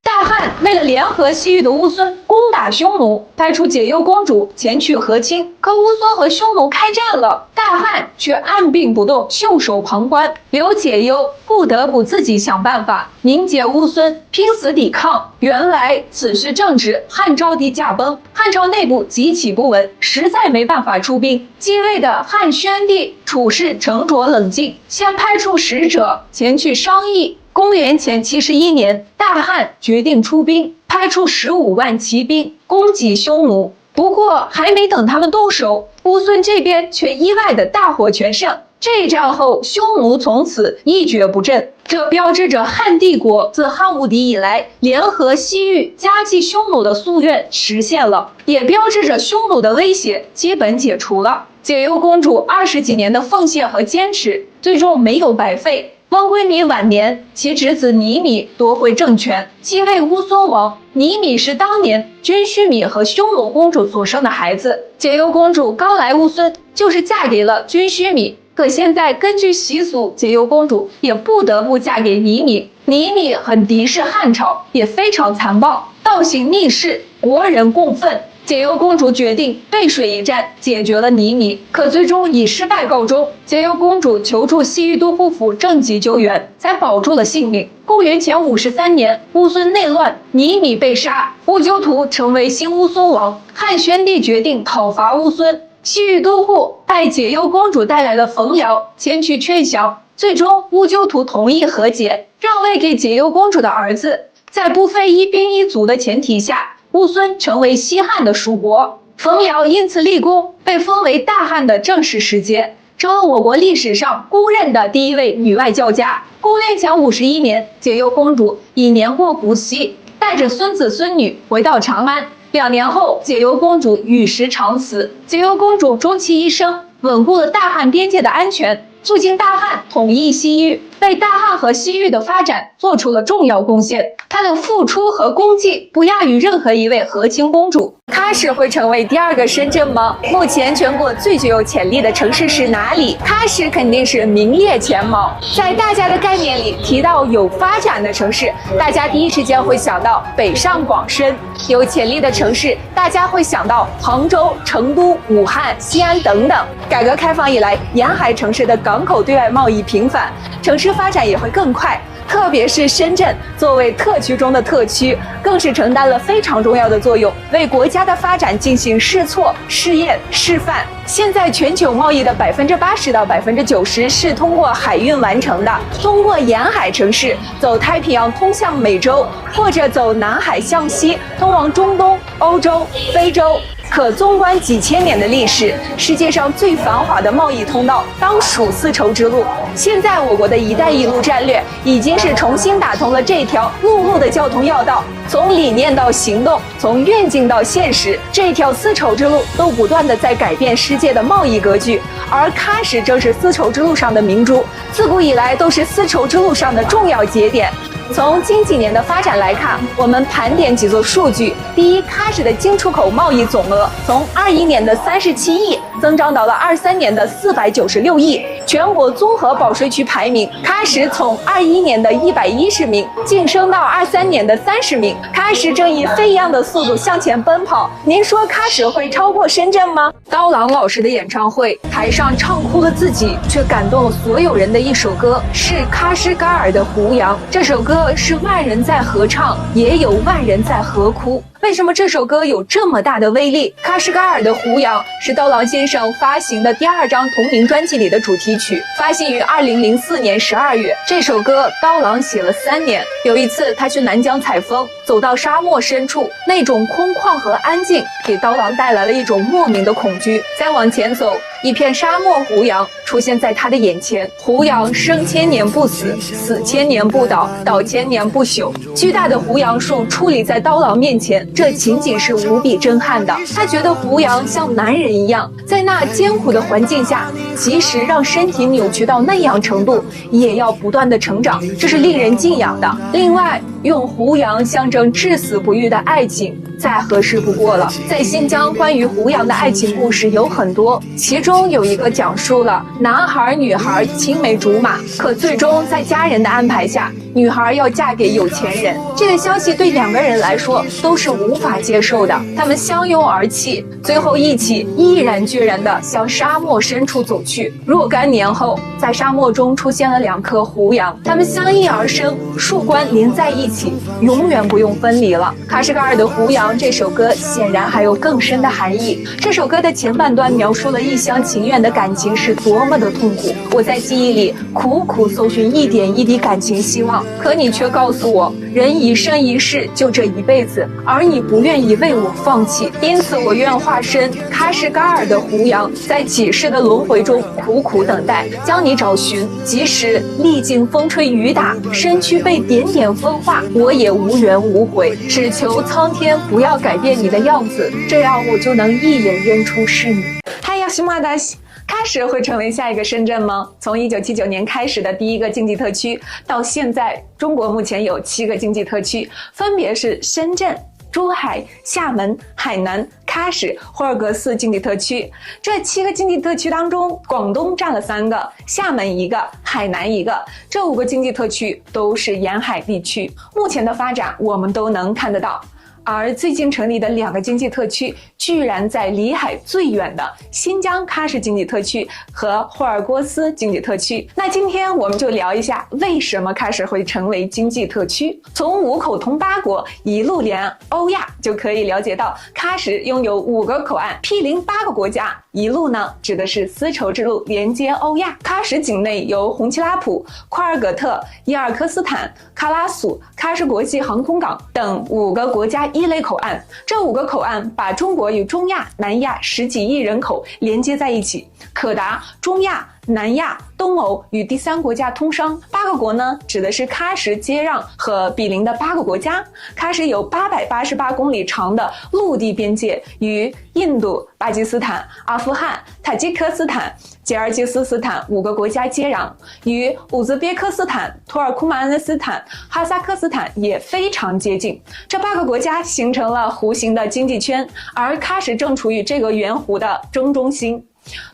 大汉为了联合西域的乌孙攻打匈奴，派出解忧公主前去和亲。可乌孙和匈奴开战了，大汉却按兵不动，袖手旁观。刘解忧不得不自己想办法凝结乌孙，拼死抵抗。原来此时正值汉昭帝驾崩，汉朝内部极其不稳，实在没办法出兵。继位的汉宣帝处事沉着冷静，先派出使者前去商议。公元前71年，大汉决定出兵，派出15万骑兵攻击匈奴。不过还没等他们动手，乌孙这边却意外的大获全胜。这一战后，匈奴从此一蹶不振，这标志着汉帝国自汉武帝以来联合西域夹击匈奴的夙愿实现了，也标志着匈奴的威胁基本解除了。解忧公主20几年的奉献和坚持，最终没有白费。汪归米晚年，其侄子尼米夺回政权，继位乌孙王。尼米是当年军须米和匈奴公主所生的孩子。解忧公主刚来乌孙，就是嫁给了军须米。可现在根据习俗，解忧公主也不得不嫁给尼米。尼米很敌视汉朝，也非常残暴，倒行逆施，国人共愤。解忧公主决定背水一战，解决了尼米，可最终以失败告终。解忧公主求助西域都护府郑吉救援，才保住了性命。公元前53年，乌孙内乱，尼米被杀，乌鸠图成为新乌孙王。汉宣帝决定讨伐乌孙，西域都护派解忧公主带来的冯辽前去劝降，最终乌鸠图同意和解，让位给解忧公主的儿子。在不费一兵一卒的前提下，乌孙成为西汉的属国，冯瑶因此立功，被封为大汉的正式时间，成了我国历史上公认的第一位女外交家。公元前51年，解忧公主已年过古稀，带着孙子孙女回到长安。2年后，解忧公主与时长辞。解忧公主终其一生，稳固了大汉边界的安全，促进大汉统一西域，为大汉和西域的发展做出了重要贡献。她的付出和功绩不亚于任何一位和亲公主。喀什会成为第2个深圳吗？目前全国最具有潜力的城市是哪里？喀什肯定是名列前茅。在大家的概念里，提到有发展的城市，大家第一时间会想到北上广深；有潜力的城市，大家会想到杭州、成都、武汉、西安等等。改革开放以来，沿海城市的港口对外贸易频繁，城市发展也会更快。特别是深圳作为特区中的特区，更是承担了非常重要的作用，为国家的发展进行试错、试验、示范。现在全球贸易的80%到90%是通过海运完成的，通过沿海城市走太平洋通向美洲，或者走南海向西通往中东、欧洲、非洲。可纵观几千年的历史，世界上最繁华的贸易通道当属丝绸之路。现在我国的一带一路战略已经是重新打通了这条陆路的交通要道，从理念到行动，从愿景到现实，这条丝绸之路都不断的在改变世界的贸易格局。而喀什正是丝绸之路上的明珠，自古以来都是丝绸之路上的重要节点。从近几年的发展来看，我们盘点几组数据。第一，喀什的进出口贸易总额从21年的37亿增长到了23年的496亿。全国综合保税区排名，喀什从21年的110名晋升到23年的30名。喀什正以飞一样的速度向前奔跑。您说喀什会超过深圳吗？刀郎老师的演唱会，台上唱哭了自己，却感动了所有人的一首歌，是喀什噶尔的《胡杨》。这首歌是万人在合唱，也有万人在合哭。为什么这首歌有这么大的威力？喀什噶尔的《胡杨》是刀郎先生发行的第2张同名专辑里的主题曲，发行于2004年12月。这首歌刀郎写了3年。有一次他去南疆采风，走到沙漠深处，那种空旷和安静给刀郎带来了一种莫名的恐惧。再往前走，一片沙漠胡杨出现在他的眼前。胡杨生千年不死，死千年不倒，倒千年不朽。巨大的胡杨树矗立在刀郎面前，这情景是无比震撼的。他觉得胡杨像男人一样，在那艰苦的环境下，即使让身体扭曲到那样程度，也要不断的成长，这是令人敬仰的。另外，用胡杨象征至死不渝的爱情，再合适不过了。在新疆，关于胡杨的爱情故事有很多，其中有一个讲述了男孩女孩青梅竹马，可最终在家人的安排下，女孩要嫁给有钱人。这个消息对2个人来说都是无法接受的，他们相拥而泣，最后一起毅然决然地向沙漠深处走去。若干年后，在沙漠中出现了2棵胡杨，它们相依而生，树冠连在一起，永远不用分离了。喀什噶尔的《胡杨》这首歌显然还有更深的含义。这首歌的前半段描述了一厢情愿的感情是多么的痛苦，我在记忆里苦苦搜寻一点一滴感情希望，可你却告诉我，人一生一世就这一辈子，而你不愿意为我放弃，因此我愿化身喀什噶尔的胡杨，在几世的轮回中苦苦等待，将你找寻。即使历尽风吹雨打，身躯被点点风化，我也无怨无悔，只求苍天不要改变你的样子，这样我就能一眼认出是你。嗨呀，西马达西。喀什会成为下一个深圳吗？从1979年开始的第一个经济特区，到现在，中国目前有7个经济特区，分别是深圳、珠海、厦门、海南、喀什、霍尔果斯经济特区。这7个经济特区当中，广东占了3个，厦门1个，海南1个。这5个经济特区都是沿海地区，目前的发展我们都能看得到。而最近成立的2个经济特区，居然在离海最远的新疆喀什经济特区和霍尔果斯经济特区。那今天我们就聊一下，为什么喀什会成为经济特区。从5口通8国一路连欧亚，就可以了解到喀什拥有5个口岸，毗邻8个国家。一路呢，指的是丝绸之路连接欧亚。喀什境内有红旗拉普、库尔格特、伊尔克斯坦、喀拉苏、喀什国际航空港等5个国家一类口岸。这5个口岸把中国与中亚、南亚10几亿人口连接在一起，可达中亚、南亚、东欧与第3国家通商。8个国呢，指的是喀什接壤和毗邻的8个国家。喀什有888公里长的陆地边界，与印度、巴基斯坦、阿富汗、塔吉克斯坦、吉尔吉斯斯坦5个国家接壤，与乌兹别克斯坦、土尔库曼斯坦、哈萨克斯坦也非常接近。这8个国家形成了弧形的经济圈，而喀什正处于这个圆弧的正中心。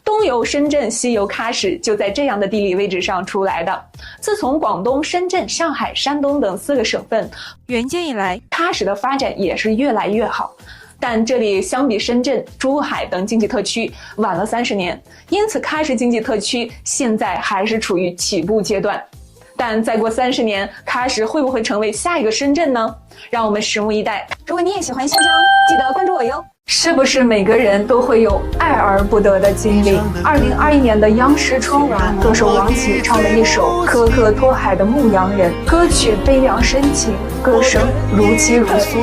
东游深圳，西游喀什，就在这样的地理位置上出来的。自从广东、深圳、上海、山东等4个省份援建以来，喀什的发展也是越来越好。但这里相比深圳、珠海等经济特区晚了30年，因此喀什经济特区现在还是处于起步阶段。但再过30年，喀什会不会成为下一个深圳呢？让我们拭目以待。如果你也喜欢新疆，记得关注我哟。是不是每个人都会有爱而不得的经历？2021年的央视春晚，歌手王启唱了一首《可可托海的牧羊人》，歌曲悲凉深情，歌声如泣如诉。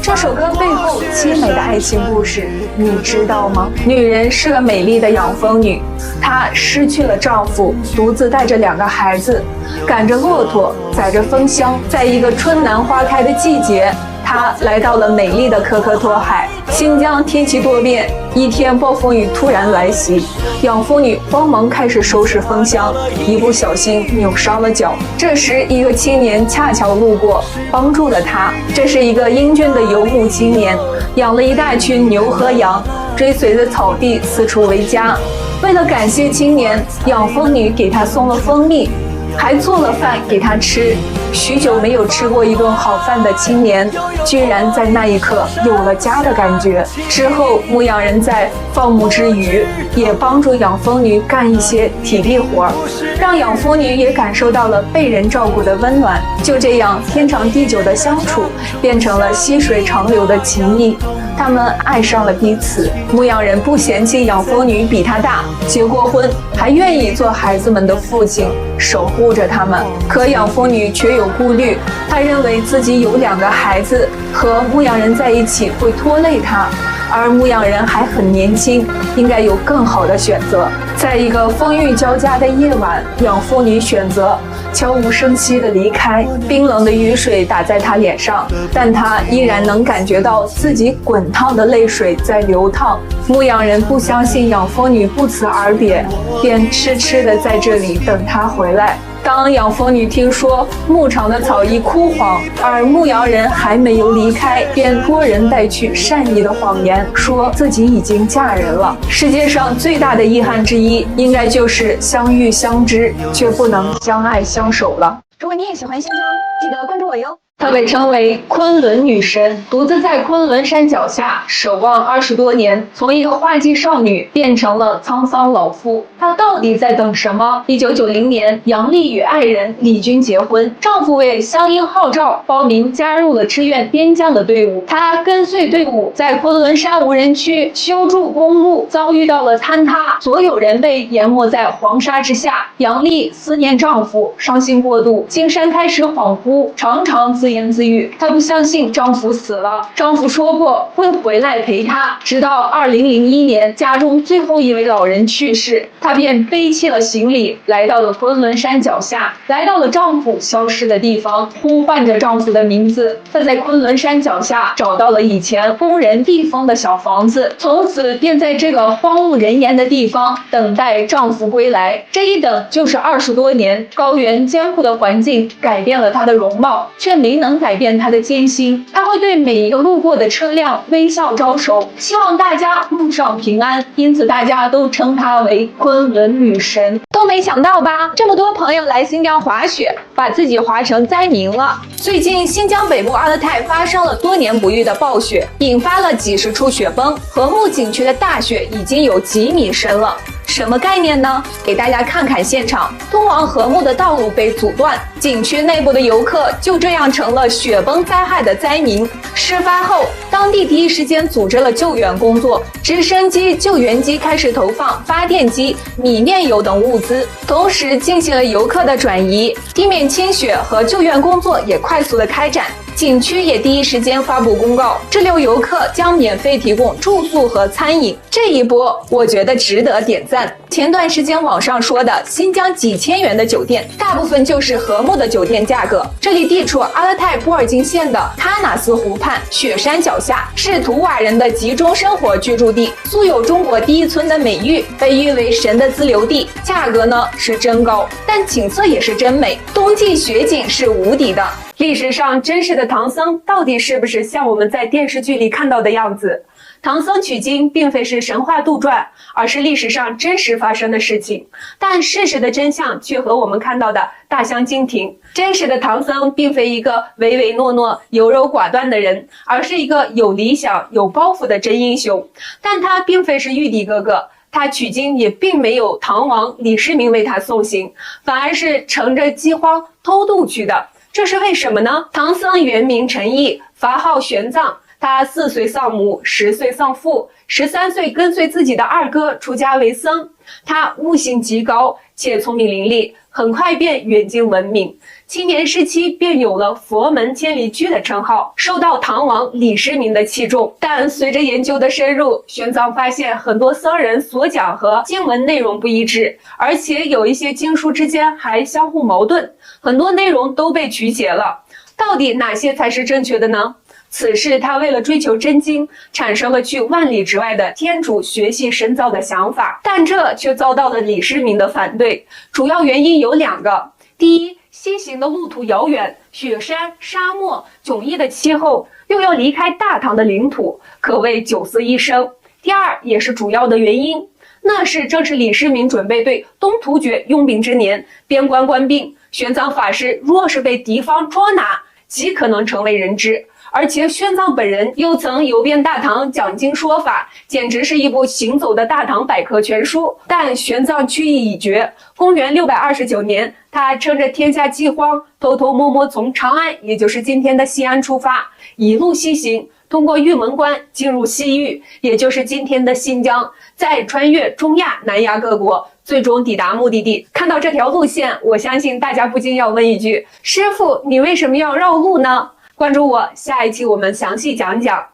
这首歌背后凄美的爱情故事，你知道吗？女人是个美丽的养蜂女，她失去了丈夫，独自带着2个孩子，赶着骆驼，载着蜂箱，在一个春暖花开的季节，她来到了美丽的可可托海。新疆天气多变，一天暴风雨突然来袭，养蜂女慌忙开始收拾蜂箱，一不小心扭伤了脚。这时一个青年恰巧路过，帮助了她。这是一个英俊的游牧青年，养了一大群牛和羊，追随着草地四处为家。为了感谢青年，养蜂女给他送了蜂蜜，还做了饭给他吃。许久没有吃过一顿好饭的青年，居然在那一刻有了家的感觉。之后，牧羊人在放牧之余，也帮助养蜂女干一些体力活，让养蜂女也感受到了被人照顾的温暖。就这样，天长地久的相处，变成了细水长流的情谊。他们爱上了彼此。牧羊人不嫌弃养蜂女比他大，结过婚，还愿意做孩子们的父亲，守护着他们。可养蜂女却有顾虑，她认为自己有2个孩子，和牧羊人在一起会拖累她，而牧羊人还很年轻，应该有更好的选择。在一个风雨交加的夜晚，养蜂女选择悄无声息地离开，冰冷的雨水打在她脸上，但她依然能感觉到自己滚烫的泪水在流淌。牧羊人不相信养蜂女不辞而别，便痴痴地在这里等她回来。当养蜂女听说牧场的草已枯黄，而牧羊人还没有离开，便托人带去善意的谎言，说自己已经嫁人了。世界上最大的遗憾之一，应该就是相遇相知，却不能相爱相守了。如果你也喜欢新疆，记得关注我哟。她被称为昆仑女神，独自在昆仑山脚下守望20多年，从一个花季少女变成了沧桑老妇。她到底在等什么？1990年，杨丽与爱人李军结婚，丈夫为乡音号召，报名加入了支援边疆的队伍。她跟随队伍在昆仑山无人区修筑公路，遭遇到了坍塌，所有人被淹没在黄沙之下。杨丽思念丈夫，伤心过度，精神开始恍惚，常常自言自语，她不相信丈夫死了，丈夫说过会回来陪她，直到2001年家中最后一位老人去世，她便背起了行李，来到了昆仑山脚下，来到了丈夫消失的地方，呼唤着丈夫的名字。她在昆仑山脚下找到了以前工人避风的小房子，从此便在这个荒无人烟的地方等待丈夫归来。这一等就是20多年，高原艰苦的环境改变了她的容貌，却没能改变她的艰辛。她会对每一个路过的车辆微笑招手，希望大家路上平安，因此大家都称她为昆仑女神。都没想到吧？这么多朋友来新疆滑雪，把自己滑成灾民了。最近新疆北部阿勒泰发生了多年不遇的暴雪，引发了几十处雪崩，禾木景区的大雪已经有几米深了。什么概念呢？给大家看看现场，通往禾木的道路被阻断，景区内部的游客就这样成了雪崩灾害的灾民。事发后，当地第一时间组织了救援工作，直升机、救援机开始投放发电机、米面油等物资，同时进行了游客的转移，地面清雪和救援工作也快速的开展。景区也第一时间发布公告，滞留游客将免费提供住宿和餐饮。这一波我觉得值得点赞。前段时间网上说的新疆几千元的酒店，大部分就是禾木的酒店价格。这里地处阿勒泰波尔金县的喀纳斯湖畔，雪山脚下，是图瓦人的集中生活居住地，素有中国第一村的美誉，被誉为神的自留地。价格呢是真高，但景色也是真美，冬季雪景是无敌的。历史上真实的唐僧到底是不是像我们在电视剧里看到的样子？唐僧取经并非是神话杜撰，而是历史上真实发生的事情。但事实的真相却和我们看到的大相径庭。真实的唐僧并非一个唯唯诺诺、优柔寡断的人，而是一个有理想、有抱负的真英雄。但他并非是玉帝哥哥。他取经也并没有唐王李世民为他送行，反而是乘着饥荒偷渡去的。这是为什么呢？唐僧原名陈毅，法号玄奘。他4岁丧母，10岁丧父，13岁跟随自己的二哥出家为僧。他悟性极高，且聪明伶俐，很快便远近闻名。青年时期便有了佛门千里驹的称号，受到唐王李世民的器重。但随着研究的深入，玄奘发现很多僧人所讲和经文内容不一致，而且有一些经书之间还相互矛盾，很多内容都被曲解了。到底哪些才是正确的呢？此事他为了追求真经，产生了去万里之外的天竺学习深造的想法，但这却遭到了李世民的反对。主要原因有2个：第一，西行的路途遥远，雪山、沙漠、迥异的气候，又要离开大唐的领土，可谓九死一生；第二，也是主要的原因，那是正是李世民准备对东突厥用兵之年，边关关闭，玄奘法师若是被敌方捉拿，极可能成为人质。而且玄奘本人又曾游遍大唐讲经说法，简直是一部行走的大唐百科全书。但玄奘去意已决，公元629年，他趁着天下饥荒，偷偷摸摸从长安，也就是今天的西安出发，一路西行，通过玉门关进入西域，也就是今天的新疆，再穿越中亚、南亚各国，最终抵达目的地。看到这条路线，我相信大家不禁要问一句：师傅，你为什么要绕路呢？关注我，下一期我们详细讲讲。